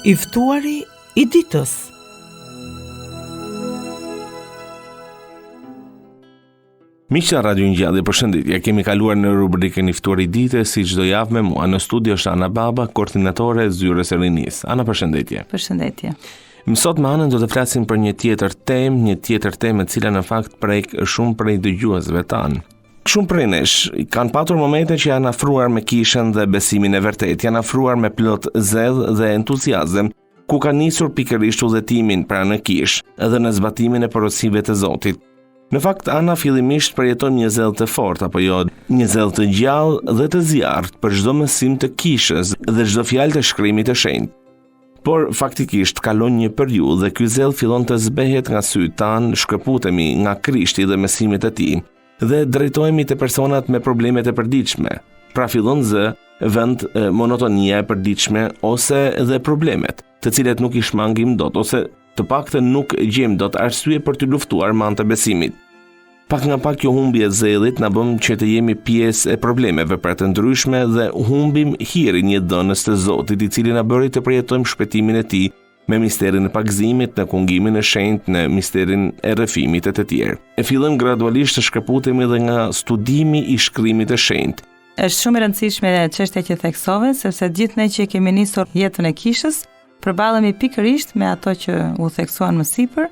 I ftuari I ditës. Miqtë Radio Ngjallë, përshëndetje. Kemi kaluar në rubrikën I ftuari I ditës, si çdo javë me mua. Në studio është Ana Baba, koordinatore e Zyrës së Rinisë. Ana, përshëndetje. Përshëndetje. Sot me Anën do të flasim për një tjetër temë e cila në fakt prek shumë prej dëgjuesve tanë. Shumë prej nesh kanë patur momente që janë afruar me kishën dhe besimin e vërtet, janë afruar me plot zell dhe entuziazëm, ku ka nisur pikërisht udhëtimin pra në kishë, edhe në zbatimin e porosive të Zotit. Në fakt, Ana fillimisht përjeton një zell të fortë, apo jo, një zell të gjallë dhe të zjarrt për çdo mësim të kishës dhe çdo fjalë të shkrimit të shenjtë. Por faktikisht kalon një periudhë dhe ky zell fillon të zbehet nga sytë tanë, shkëputemi nga Krishti dhe mësimet e tij dhe drejtohemi te personat me problemet e përditshme. Pra fillon vend monotonia e përditshme ose edhe problemet, të cilet nuk I shmangim dot ose të paktën nuk gjejmë dot arsye për të luftuar me anë të besimit. Pak nga pak kjo humbje e zellit na bën që të jemi pjesë e problemeve për të ndryshme dhe humbim hirin e dhënës të Zotit, I cili na bëri të përjetojmë shpëtimin e tij me misterin e pagëzimit, në kungimin e shenjtë, në misterin e rrëfimit e të tjerë. E fillojmë gradualisht të shkëputemi edhe nga studimi I shkrimit të shenjtë. Është shumë e rëndësishme çështja që theksove, sepse gjithë ne që kemi nisur jetën e kishës, përballemi pikërisht me ato që u theksuan më sipër,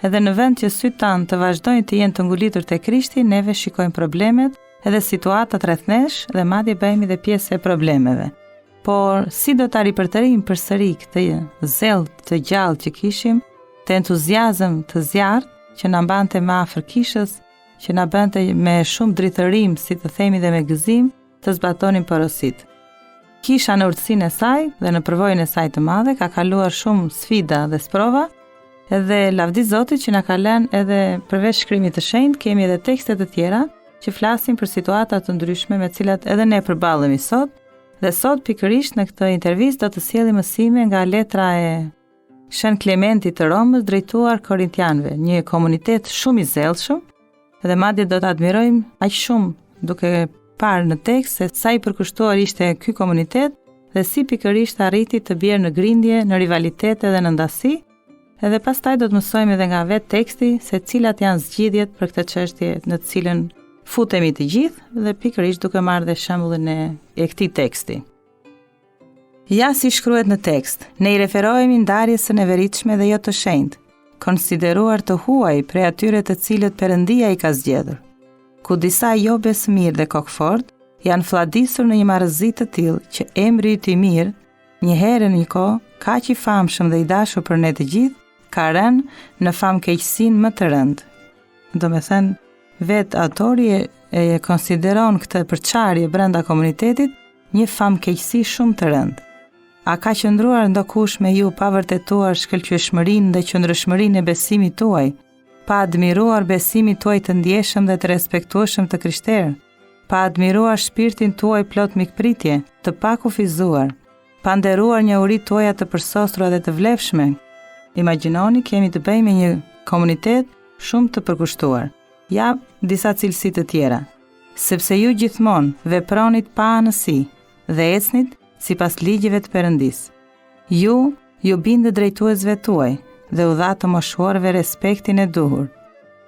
edhe në vend që sytë tanë të vazhdojnë të jenë të ngulitur te Krishti, neve shikojmë problemet edhe situatat rreth nesh dhe madje bëhemi dhe pjesë e problemeve. Por si do ta ripërtërim përsëri këtë zell të gjallë që kishim, të entuziazëm të zjarrt që na mbante më afër kishës, që na bënte me shumë dritërim, si të themi dhe me gëzim, të zbatonim porositë. Kisha në urtësinë e saj dhe në përvojën e saj të madhe ka kaluar shumë sfida dhe sprova, edhe lavdi Zotit që na ka lënë edhe përveç shkrimit të shenjtë, kemi edhe tekste të tjera që flasin për situata të ndryshme me cilat edhe ne përballemi sot. Dhe sot pikërisht në këtë intervistë do të sjellim mësime nga letra e Shën Klementit të Romës drejtuar korintianëve, një komunitet shumë I zellshëm, dhe madje do të admirojmë aq shumë duke parë në tekst se sa I përkushtuar ishte ky komunitet dhe si pikërisht arriti të bjerë në grindje, në rivalitet dhe në ndasi, edhe pastaj do të mësojmë edhe nga vetë teksti se cilat janë zgjidhjet për këtë çështje në të cilën futemi të gjithë dhe pikërisht duke marrë dhe shembullin e këtij teksti. Ja si shkruhet në tekst, ne I referohemi ndarjes së neveritshme dhe jo të shenjtë, konsideruar të huaj prej atyre të cilët Perëndia I ka zgjedhur. Ku disa jo besëmirë dhe kokfort janë fladisur në një marrëzi të tillë që emri I tij mirë, një herë në një kohë kaq I famshëm dhe I dashur për ne të gjithë, ka rënë në famkeqësinë më të rëndë. Domethënë vetë autori e konsideron këtë përçarje brenda komunitetit një famkeqësi shumë të rëndë. A ka qëndruar ndokush me ju pa vërtetuar shkëlqyeshmërinë dhe qëndrueshmërinë e besimit tuaj, pa admiruar besimin tuaj të ndjeshëm dhe të respektueshëm të krishterë, pa admiruar shpirtin tuaj plot mikpritje, të pakufizuar, pa nderuar njohuritë tuaja të përsosura dhe të vlefshme? Imagjinoni kemi të bëjmë me një komunitet shumë të përkushtuar. Ja disa cilësi të tjera, sepse ju gjithmonë vepronit pa anësi dhe ecnit sipas ligjeve të Perëndisë. Ju bindet drejtuesve tuaj dhe u dha të moshuarve respektin e duhur.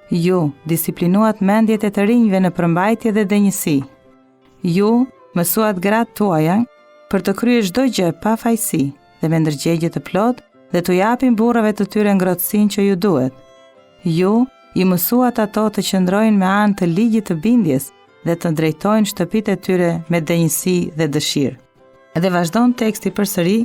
Ju disiplinuat mendjet e të rinjve në përmbajtje dhe denjësi. Ju mësuat gratë tuaja për të kryer çdo gjë pa fajsi dhe me ndërgjegje të plotë dhe t'u japin burrave të tyre ngrohtësinë që ju duhet. Ju I mësuat ato të qëndrojnë me anë të ligjit të bindjes dhe të drejtojnë shtëpitë e tyre me denjësi dhe dëshirë. Dhe vazhdon teksti përsëri,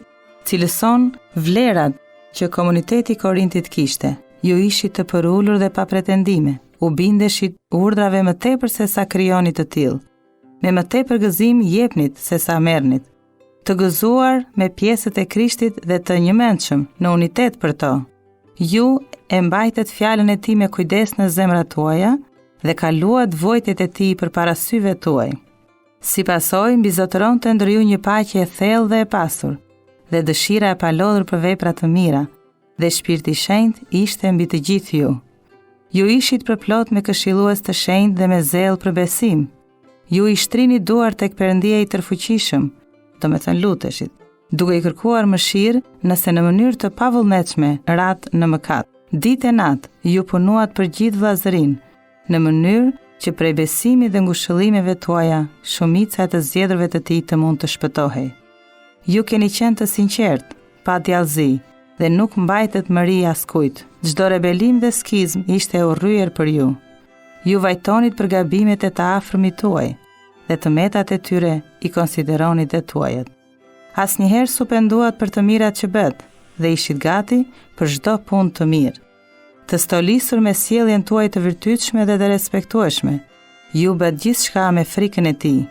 cilëson vlerat që komuniteti I Korintit kishte. Ju ishit të përulur dhe pa pretendime, u bindeshit urdhrave më tepër se sa krijonit të tillë. Me më tepër gëzim jepnit se sa merrnit. Të gëzuar me pjesët e Krishtit dhe të njëmendshëm në unitet për to. Ju e mbajtet fjalën e tij me kujdes në zemrat tuaja dhe kaluat vojtjet e tij përpara syve tuaj. Si pasojë mbizotëronte ndër ju një paqe e thellë dhe e pasur, dhe dëshira e palodhur për vepra të mira, dhe shpirti I shenjtë ishte mbi të gjithë ju. Ju ishit përplot me këshillues të shenjtë dhe me zell për besim. Ju I shtrini duar tek Perëndia I tërfuqishëm, do me thënë luteshit, duke I kërkuar mëshirë nëse në mënyrë të pavullnetshme rat në mëkat. Ditë e natë ju punuat për gjithë vllazërinë, në mënyrë që prej besimit dhe ngushëllimeve tuaja shumica e të zgjedhurve të tij të mund të shpëtohej. Ju keni qenë të sinqert, pa djallëzi, dhe nuk mbajtet mëri askujt. Çdo rebelim dhe skizm ishte e urryer për ju. Ju vajtonit për gabimet e të afërmit tuaj, dhe të metat e tyre I konsideronit dhe tuajet. Asnjëherë s'u penduat për të mirat që bët, dhe ishit gati për çdo punë të mirë. Të stolisur me sjelljen tuaj të virtytshme dhe të respektueshme, ju bët gjithçka me frikën e tij.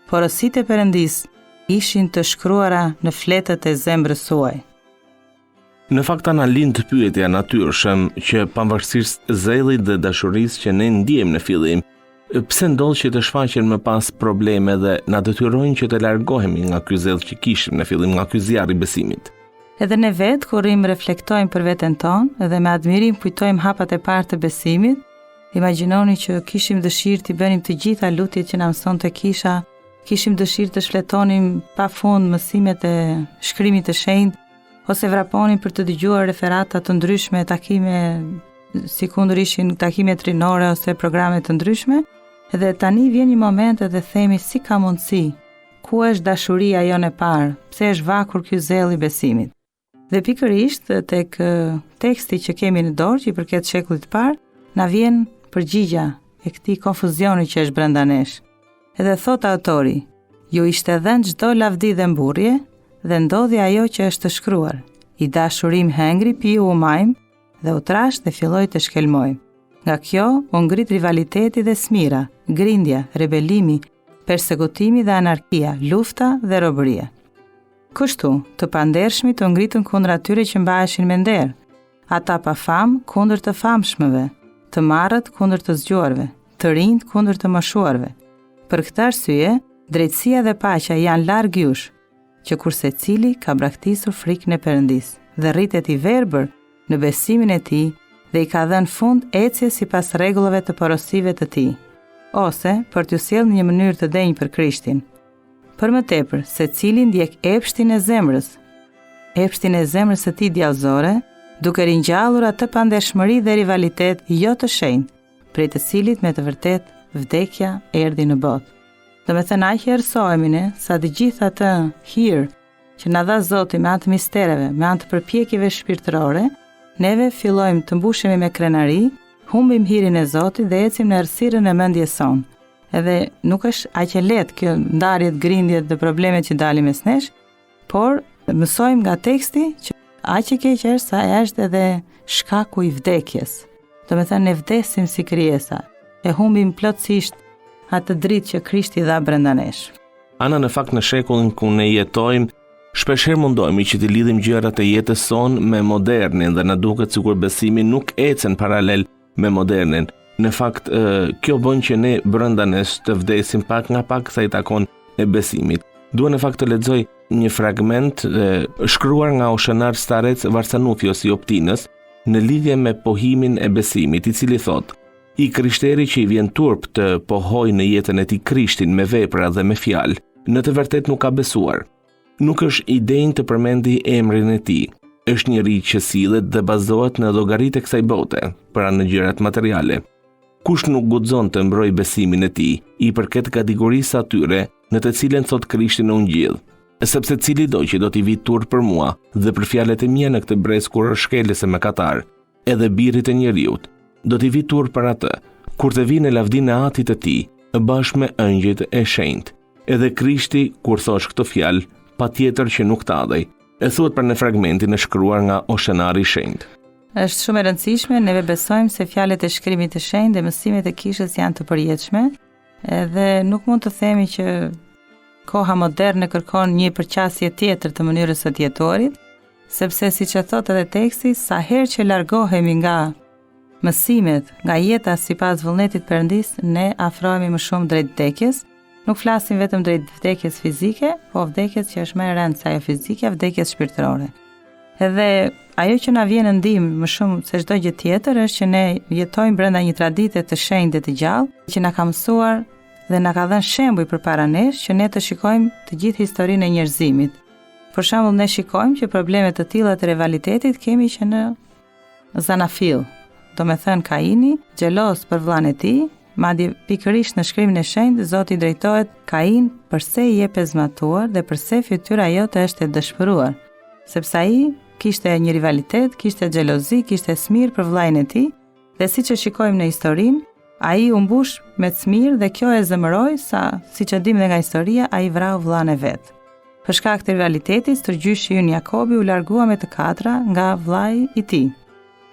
Porositë e Perëndis ishin të shkruara në fletët e zemrës suaj. Në fakt ana lind pyetja natyrshëm që pavarësisht zellit dhe dashurisë që ne ndjejmë në fillim, pse ndodh që të shfaqen më pas probleme dhe na detyrojnë që të largohemi nga ky zell që kishim në fillim, nga ky zjarr I besimit. Edhe ne vetë kur reflektojmë për veten tonë dhe me admirim kujtojmë hapat e parë të besimit, imagjinoni që kishim dëshirë të bënim të gjitha lutjet që na mësonte Kisha, kishim dëshirë të shfletonim pafund mësimet e shkrimit të shenjtë, ose vraponin për të dëgjuar referata të ndryshme, takime, sikundër ishin takime trinore ose programe të ndryshme, dhe tani vjen një moment edhe themi si ka mundësi, ku është dashuria jonë e parë, pse është vakur ky zell I besimit. Dhe pikërisht tek teksti që kemi në dorë, që I përket shekullit të parë, na vjen përgjigja e këtij konfuzioni që është brenda nesh. Edhe thot autori, ju ishte dhënë çdo lavdi dhe mburrje, dhe ndodhi ajo që është të shkruar. I dashurim hengri piu u majm, dhe u trash dhe filloi të shkelmoj. Nga kjo u ngrit rivaliteti dhe smira, grindja, rebelimi, persekutimi dhe anarkia, lufta dhe robëria. Kështu, të pandershmit u ngritën kundër atyre që mbaheshin me nder, ata pa famë kundër të famshmëve, të marrët kundër të zgjuarve, të rinjt kundër të moshuarve. Për këtë arsye, drejtësia dhe paqja janë larg jush, që kurse cili ka braktisur frikën e Perëndis dhe rritet I verbër në besimin e tij dhe I ka dhënë fund ecjes sipas rregullave të porosive të tij, ose për t'ju sjellë në një mënyrë të denjë për Krishtin. Për më tepër, secili ndjek epshtin e zemrës së tij djallëzore, duke ringjallur atë pandershmëri dhe rivalitet jo të shenjtë, prej të cilit me të vërtet vdekja erdhi në botë. Do me thënë aq ersohemi ne sa të gjithë atë hir që na dha Zoti me anë të mistereve, me anë të përpjekjeve shpirtërore, neve fillojmë të mbushemi me krenari, humbim hirin e Zotit dhe ecim në errësirën e mendjes sonë. Edhe nuk është aq e lehtë kjo ndarjet, grindjet dhe problemet që dalin mes nesh, por mësojmë nga teksti që aq e keq është sa është edhe shkaku I vdekjes. Do me thënë ne vdesim si krijesa, e humbim plotësisht atë dritë që Krishti dha brenda nesh. Ana në fakt në shekullin ku ne jetojmë, shpeshherë mundohemi që të lidhim gjërat e jetës sonë me modernin dhe na duket sikur besimi nuk ecën paralel me modernin. Në fakt, kjo bën që ne brenda nesh të vdesim pak nga pak sa I takon e besimit. Dua në fakt të lexoj një fragment shkruar nga Oshenar Starec Varsanufios I Optinës në lidhje me pohimin e besimit, I cili thotë: I krishteri që I vjen turp të pohoj në jetën e tij Krishtin me vepra dhe me fjalë, në të vërtet nuk ka besuar. Nuk është I denjë të përmendi emrin e tij. Është njeri që sillet dhe bazohet në llogaritë e kësaj bote, pra në gjërat materiale. Kush nuk guxon të mbrojë besimin e tij, I përket kategorisë atyre në të cilën thot Krishti në Ungjil. Sepse cili do që do t'i vi turp për mua dhe për fjalët e mia në këtë brez kur është shkelës e mëkatar, edhe birit e njeriut, do t'i vi turp për atë, kur të vi në lavdinë e atit të tij, bashkë me ëngjëjt e shenjtë. Edhe Krishti, kur thosh këtë fjalë, patjetër që nuk tadhej. E thuhet për në fragmentin e shkruar nga Oshenari I Shenjtë. Është shumë e rëndësishme, neve besojmë se fjalët e shkrimit të shenjtë dhe mësimet e Kishës janë të përjetshme, edhe nuk mund të themi që koha moderne kërkon një përqasje tjetër të mënyrës së të jetorit, sepse siç e thotë edhe teksti, sa herë që largohemi nga mësimet, nga jeta sipas vullnetit Perëndis, ne afrohemi më shumë drejt vdekjes. Nuk flasim vetëm drejt vdekjes fizike, po vdekjes që është më e rëndë se ajo fizike, vdekjes shpirtërore. Edhe ajo që na vjen në ndihmë më shumë se çdo gjë tjetër është që ne jetojmë brenda një tradite të shenjtë dhe të gjallë, që na ka mësuar dhe na ka dhënë shembuj përpara nesh që ne të shikojmë të gjithë historinë e njerëzimit. Për shembull, ne shikojmë që probleme të tilla të rivalitetit kemi që në Zanafil, do me thënë Kaini, xhelos për vllain e tij, madje pikërisht në shkrimin e shenjtë Zoti drejtohet Kain pse i jep e zmatuar dhe pse fytyra jote është e dëshpëruar, sepse ai kishte një rivalitet, kishte xhelozi, kishte smir për vllain e tij, dhe siç e shikojmë në historinë, ai u mbush me smir dhe kjo e zemëroi sa, siç e dimë dhe nga historia, ai vrau vllain e vet. Për shkak të rivalitetit, stërgjyshi i Jakobi u largua me të katra nga vllai i tij,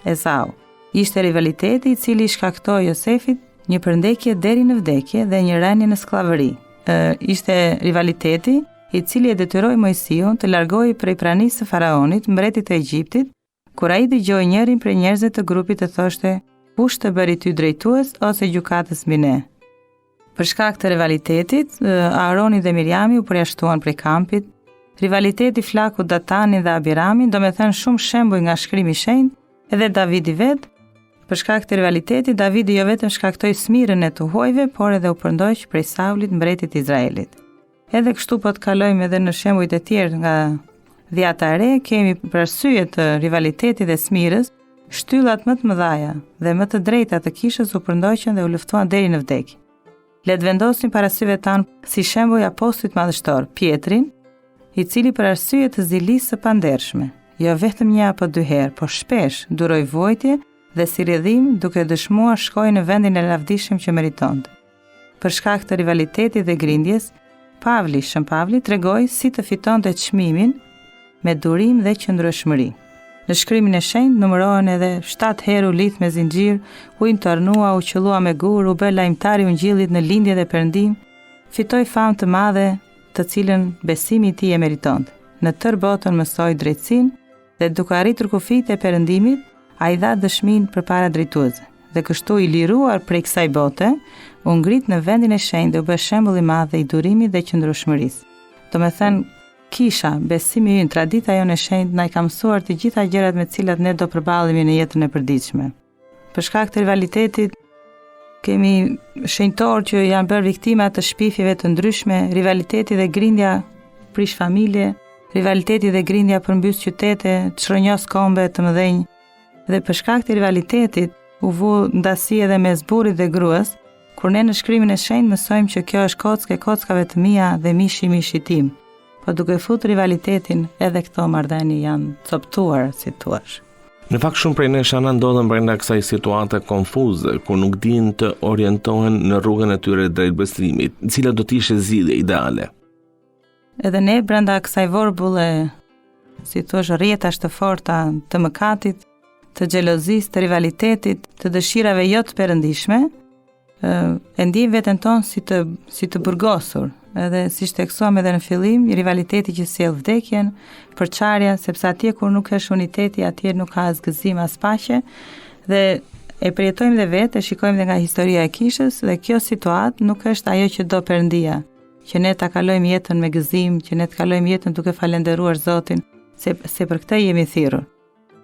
Esau. Ishte rivaliteti i cili shkaktoi Josefit një përndekje deri në vdekje dhe një rënie në skllavëri. Ishte rivaliteti i cili e detyroi Mojsiun të largohej prej pranisë së faraonit, mbretit të Egjiptit, kur ai dëgjoi njërin prej njerëzve të grupit të thoshte: "Kush të bëri ty drejtues ose gjykatës mbi ne?" Për shkak të rivalitetit, Aaroni dhe Mirjami u përjashtuan prej kampit. Rivaliteti flakut Datanin dhe Abiramin, do me thënë shumë shembuj nga shkrimi i shenjtë, edhe Davidi vet. Për shkak të rivalitetit, Davidi jo vetëm shkaktoi smirën e të huajve, por edhe u përndoq prej Saulit, mbretit i Izraelit. Edhe kështu po të kalojmë edhe në shembujt e tjerë nga Dhjata e Re, kemi për arsye të rivalitetit dhe smirës, shtyllat më të mëdhaja dhe më të drejta të kishës u përndoqën dhe u luftuan deri në vdekje. Le të vendosim para syve tanë si shembull apostullit madhështor, Pietrin, i cili për arsye të zilisë së pandershme, jo vetëm një apo dy herë, por shpesh duroi vojtje dhe si rrjedhim duke dëshmuar shkoi në vendin e lavdishëm që meritonte. Për shkak të rivalitetit dhe grindjes, Shën Pavli tregoi si të fitonte çmimin me durim dhe qëndrueshmëri. Në shkrimin e shenjtë numërohen edhe 7 herë u lidh me zinxhir, u internua, u qellua me gur, u bë lajmtar i ungjillit në lindje dhe perëndim, fitoi famë të madhe, të cilën besimi i tij e meritonte. Në tërë botën mësoi drejtsinë dhe duke arritur kufijtë e perëndimit, ai dha dëshminë përpara drejtuesve. Dhe kështu i liruar prej kësaj bote, u ngrit në vendin e shenjtë dhe u bë shembull i madh i durimit dhe qëndrueshmërisë. Do me thënë, kisha, besimi ynë, tradita jonë e shenjtë na i ka mësuar të gjitha gjërat me të cilat ne do përballemi në jetën e përditshme. Për shkak të rivalitetit, kemi shenjtorë që janë bërë viktima të shpifjeve të ndryshme, rivaliteti dhe grindja prish familje, rivaliteti dhe grindja përmbys qytete, çrënjos kombe të mëdhenj. Dhe për shkak të rivalitetit u vu ndasi edhe mes burrit dhe gruas, kur ne në shkrimin e shenjtë mësojmë që kjo është kockë e kockave të mia dhe mishi i mishit tim. Po duke futur rivalitetin, edhe këto marrëdhënie janë coptuar, si thua. Në fakt shumë prej nesh janë ndodhen brenda kësaj situate konfuze, ku nuk dinë të orientohen në rrugën e tyre drejt beslimit, cila do të ishte zgjidhja ideale. Edhe ne brenda kësaj vorbulle, si thua, rrjetash të forta të mëkatit, të xhelozisë, të rivalitetit, të dëshirave jo të perëndishme, e ndjejmë veten tonë si të burgosur. Edhe si shteksuam edhe në fillim, rivaliteti që sjell vdekjen, përçarja, sepse atje kur nuk është uniteti, atje nuk ka as gëzim as paqe, dhe e përjetojmë dhe vetë, e shikojmë dhe nga historia e kishës, dhe kjo situatë nuk është ajo që do Perëndia, që ne ta kalojmë jetën me gëzim, që ne të kalojmë jetën duke falendëruar Zotin, se për këtë jemi thirrur.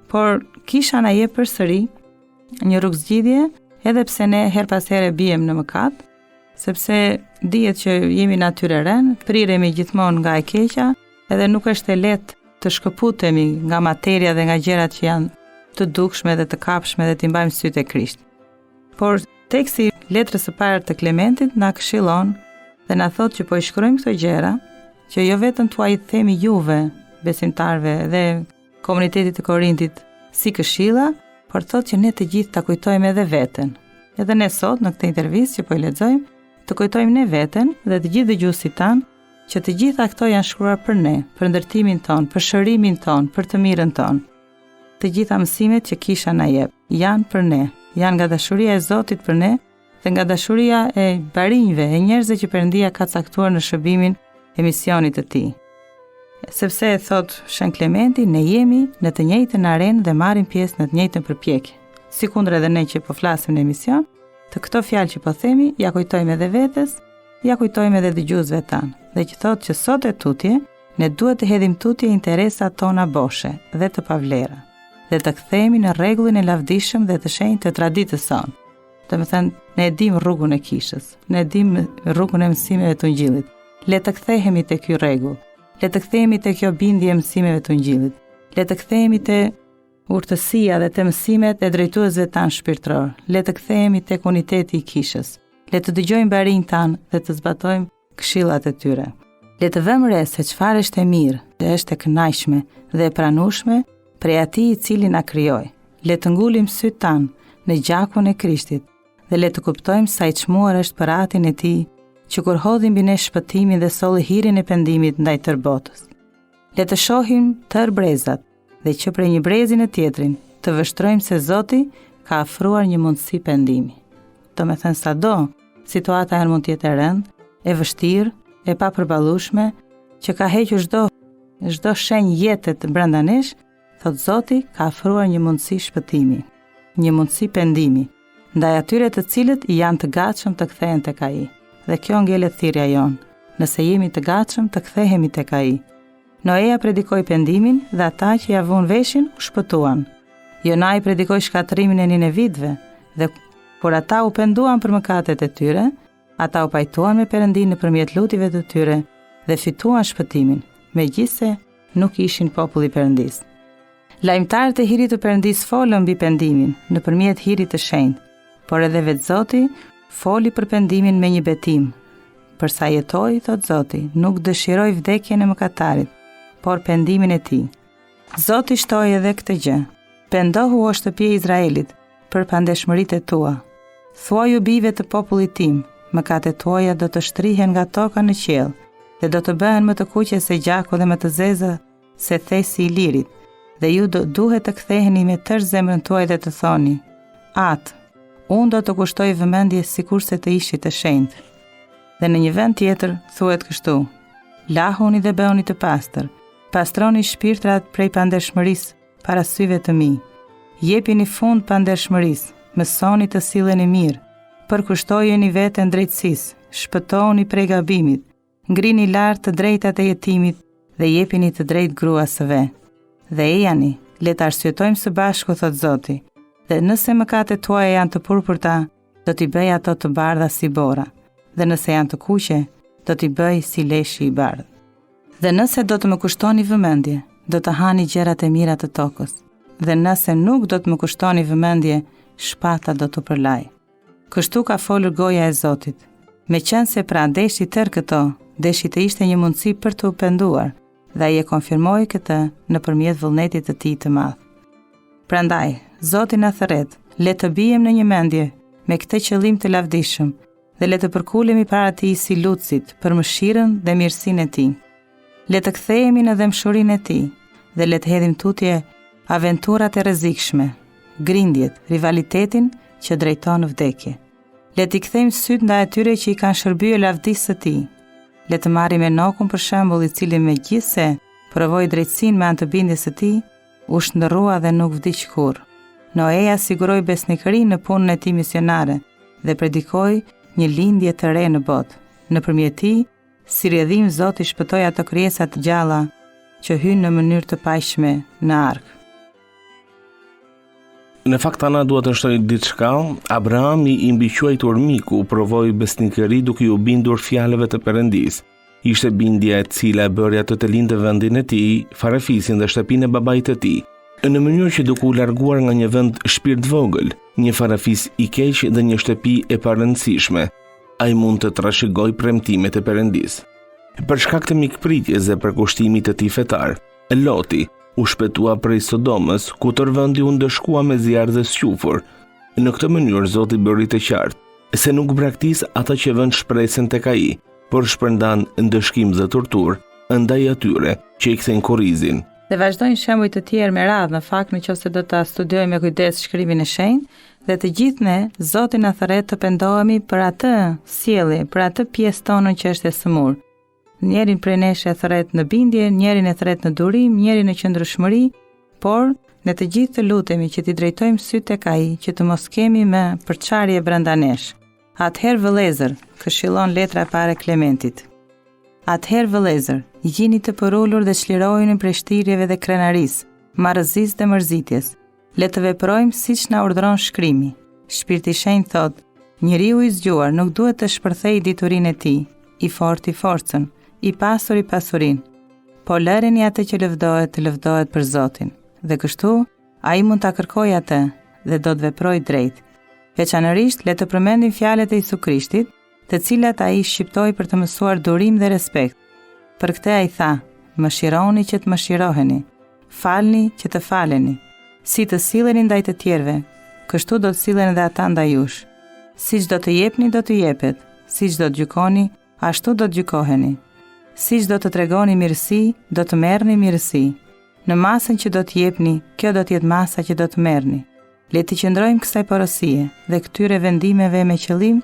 Por kisha na jep përsëri një rrugë zgjidhje, edhe pse ne her pas here bijem në mëkat, sepse dihet që jemi natyrë e rënë, priremi gjithmonë nga e keqja, edhe nuk është e lehtë të shkëputemi nga materia dhe nga gjërat që janë të dukshme dhe të kapshme dhe t'i mbajmë sytë e Krisht. Por teksti letrës së parë të Klementit na këshillon dhe na thotë që po i shkruajmë këto gjëra, që jo vetëm t'ua i themi juve, besimtarve dhe komunitetit të Korintit si këshilla, por thotë që ne të gjithë ta kujtojmë edhe veten. Edhe ne sot në këtë intervistë që po i lexojmë, të kujtojmë ne veten dhe të gjithë dëgjuesit tanë që të gjitha këto janë shkruar për ne, për ndërtimin ton, për shërimin ton, për të mirën ton. Të gjitha mësimet që kisha na jep janë për ne, janë nga dashuria e Zotit për ne dhe nga dashuria e barinjve, e njerëzve që Perëndia ka caktuar në shërbimin e misionit të tij. Sepse e thot Shën Klementi, ne jemi në të njëjtën arenë dhe marrim pjesë në të njëjtën përpjekje. Sikundër edhe ne që po flasim në emision, të këto fjalë që po themi, ja kujtojmë edhe vetes, ja kujtojmë edhe dëgjuesve tanë, dhe që thotë që sot e tutje, ne duhet të hedhim tutje interesat tona boshe dhe të pavlera, dhe të kthehemi në rregullin e lavdishëm dhe të shenjtë të traditës sonë. Do të thënë, ne e dim rrugën e kishës, ne e dim rrugën e mësimeve të Ungjillit. Le të kthehemi te ky rregull. Le të kthehemi te kjo bindje e mësimeve të Ungjillit. Le të kthehemi te urtësia dhe te mësimet e drejtuesve tanë shpirtëror. Le të kthehemi tek uniteti i kishës. Le të dëgjojmë barin tanë dhe të zbatojmë këshillat e tyre. Le të vëmë re se çfarë është e mirë, dhe është e kënaqshme dhe e pranueshme prej Atij i cili na krijoi. Le të ngulim syt tanë në gjakun e Krishtit dhe le të kuptojmë sa i çmuar është për atin e Tij që kur hodhi mbi ne shpëtimin dhe solli hirin e pendimit ndaj tërë botës. Le të shohim tërë brezat dhe që prej një brezi në tjetrin të vështrojmë se Zoti ka ofruar një mundësi pendimi. Do me thënë sado, situata e mund tjetë e rëndë, e vështirë, e papërballueshme, që ka hequr çdo shenjë jetet brenda nesh, thot Zoti ka ofruar një mundësi shpëtimi, një mundësi pendimi, ndaj atyre të cilët janë të gatshëm të kthehen tek Ai. Dhe kjo ngelet thirrja jon. Nëse jemi të gatshëm të kthehemi tek Ai. Noeja predikoi pendimin dhe ata që ja vënë veshin u shpëtuan. Jonai predikoi shkatrimin e Ninevitëve dhe kur ata u penduan për mëkatet e tyre, ata u pajtuan me Perëndin nëpërmjet lutjeve të tyre dhe fituan shpëtimin, megjithse nuk ishin populli i Perëndis. Lajmtarët e hirit të Perëndis folën mbi pendimin nëpërmjet hirit të shenjtë, por edhe vetë Zoti foli për pendimin me një betim. Për sa jetoi, thot Zoti, nuk dëshiroj vdekjen e mëkatarit, por pendimin e tij. Zoti shtoi edhe këtë gjë. Pendohu o shtëpi e Izraelit për pandeshmëritë e tua. Thuaju bijve të popullit tim, mëkatet tuaja do të shtrihen nga toka në qiell dhe do të bëhen më të kuqe se gjaku dhe më të zeza se thesi i lirit. Dhe ju duhet të ktheheni me tërë zemrën tuaj dhe të thoni: Atë, unë do të kushtoj vëmendje sikurse të ishit të shenjtë. Dhe në një vend tjetër thuhet kështu: Lahuni dhe bëhuni të pastër, pastroni shpirtrat prej pandershmërisë para syve të mi. Jepini fund pandershmërisë, mësoni të silleni mirë, përkushtojeni veten drejtësisë, shpëtohuni prej gabimit, ngrini lart të drejtat e jetimit dhe jepini të drejtë gruasve. Dhe ejani, le të arsyetojmë së bashku, thot Zoti, dhe nëse mëkatet tuaja janë të purpurta, do t'i bëj ato të bardha si bora, dhe nëse janë të kuqe, do t'i bëj si leshi i bardhë. Dhe nëse do të më kushtoni vëmendje, do të hani gjërat e mira të tokës, dhe nëse nuk do të më kushtoni vëmendje, shpata do të përlaj. Kështu ka folur goja e Zotit. Meqense pra deshi tërë këto, deshi të ishte një mundësi për të u penduar, dhe ai e konfirmoi këtë nëpërmjet vullnetit të tij të madh. Prandaj, Zoti na thërret, le të bijem në një mendje me këtë qëllim të lavdishëm dhe le të përkulemi para Tij si lutësit për mëshirën dhe mirësinë e Tij. Le të kthehemi në dëmshurinë e Tij dhe le të hedhim tutje aventurat e rrezikshme, grindjet, rivalitetin që drejton në vdekje. Le t'i kthejmë syt ndaj atyre që i kanë shërbyer lavdisë së Tij. Le të marrim Enokun për shembull, i cili megjithse provoi drejtsinë me anë të bindjes së tij, u shndërrua dhe nuk vdiq kurrë. Noeja siguroi besnikërinë në punën e tij misionare dhe predikoi një lindje të re në botë. Nëpërmjet tij, si rrjedhim Zoti shpëtoi ato krijesa të gjalla që hynë në mënyrë të paqshme në ark. Në fakt ana duhet të shtoj diçka. Abrahami i mbiquajtur miku provoi besnikëri duke u bindur fjalëve të Perëndis. Ishte bindja e cila e bëri atë të lindë vendin e tij, farefisin dhe shtëpinë e babait të tij. Në mënyrë që duke u larguar nga një vend shpirt vogël, një farefis i keq dhe një shtëpi e parëndësishme, ai mund të trashëgoj premtimet e Perëndis. Për shkak të mikpritjes dhe përkushtimit të tij fetar, Loti u shpëtua prej Sodomës, ku tërë vendi u ndëshkua me zjarr dhe squfur. Në këtë mënyrë Zoti bëri të qartë se nuk braktis ata që vënë shpresën tek ai, por shpërndan ndëshkim dhe torturë ndaj atyre që i kthejnë kurrizin. Dhe vazhdojnë shembuj të tjerë me radhë, në fakt nëse do ta studiojmë me kujdes shkrimin e shenjtë, dhe të gjithë ne Zoti na thërret të pendohemi për atë sjellje, për atë pjesë tonën që është e sëmurë. Njerin prej nesh e thret në bindje, njerin e thret në durim, njerin në qëndrueshmëri, por ne të gjithë të lutemi që t'i drejtojmë sytë tek ai, që të mos kemi me përçarje brenda nesh. Atëherë vëllezër, këshillon letra e parë e Klementit. Atëherë vëllezër, jini të përullur dhe çlirohuni prej shtirjeve dhe krenarisë, marrëzisë dhe mërzitjes. Le të veprojmë siç na urdhëron shkrimi. Shpirti i Shenjtë thotë: njeriu i zgjuar nuk duhet të shpërthejë diturinë e tij, i fortë i forcën, i pasur i pasurinë. po lëreni atë që lëvdohet të lëvdohet për Zotin, dhe kështu ai mund ta kërkojë atë dhe do të veprojë drejt. Veçanërisht le të përmendim fjalët e Jezu Krishtit, të cilat ai shqiptoi për të mësuar durim dhe respekt. Për këtë ai tha: "Mëshironi që të mëshiroheni, falni që të faleni. Si të silleni ndaj të tjerëve, kështu do të sillen edhe ata ndaj jush. Siç do të jepni, do t'ju jepet. Siç do të gjykoni, ashtu do të gjykoheni. Siç do të tregoni mirësi, do të merrni mirësi. Në masën që do të jepni, kjo do të jetë masa që do të merrni." Le të qëndrojmë kësaj porosie dhe këtyre vendimeve me qëllim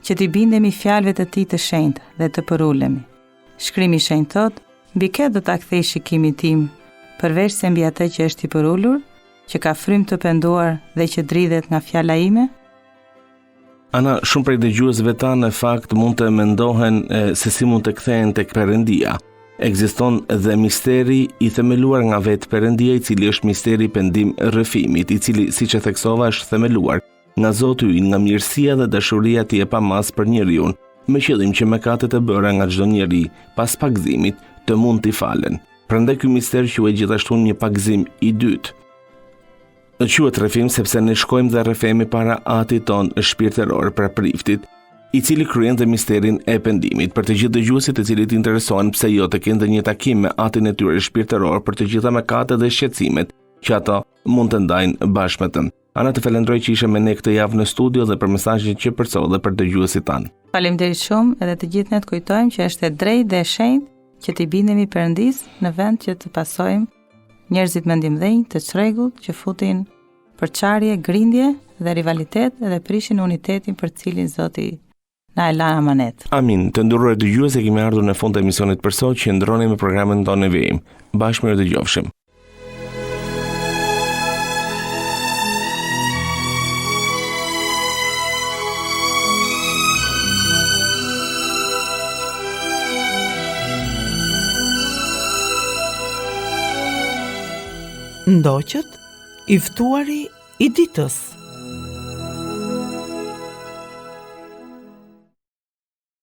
që t'i bindemi fjalëve të tij të shenjtë dhe të përulemi. Shkrimi i shenjtë thotë: "Mbi kë do ta kthej shikimin tim, përveç se mbi atë që është i përulur, që ka frymë të penduar dhe që dridhet nga fjala ime?" Ana, shumë prej dëgjuesve tanë në fakt mund të mendohen se si mund të kthehen tek Perëndia. Ekziston dhe misteri i themeluar nga vetë Perëndia, i cili është misteri i pendim rrëfimit, i cili, siç e theksova, është themeluar nga Zoti ynë, nga mirësia dhe dashuria e pamas për njeriu, me qëllim që mëkatet e bëra nga çdo njeri pas pagëzimit të mund t'i falen. Prandaj ky mister quhet gjithashtu një pagëzim i dytë. Quhet rrëfim sepse ne shkojmë dhe rrëfemi para atit ton shpirtëror për priftit, i cili kryen dhe misterin e pendimit. Për të gjithë dëgjuesit të cilët interesohen pse jo të kenë një takim me atin e tyre shpirtëror për të gjitha mëkatet dhe shqetësimet që ato mund të ndajnë bashkë me të. Ana, të falenderoj që ishe me ne këtë javë në studio dhe për mesazhin që përcjell dhe për dëgjuesit tanë. Faleminderit shumë, edhe të gjithë ne të kujtojmë që është e drejtë dhe e shenjtë që t'i bindemi Perëndis në vend që të pasojmë njerëzit mendimdhënj të çrregullt që futin përçarje, grindje dhe rivalitet dhe prishin unitetin për cilin Zoti na e la amanet. Amin. Të nderuar dëgjues, kemi ardhur në fund të emisionit për sot, që ndroni me programin tonë vim. Bashkë mirë dëgjofshim. Ndoqët i ftuari i ditës.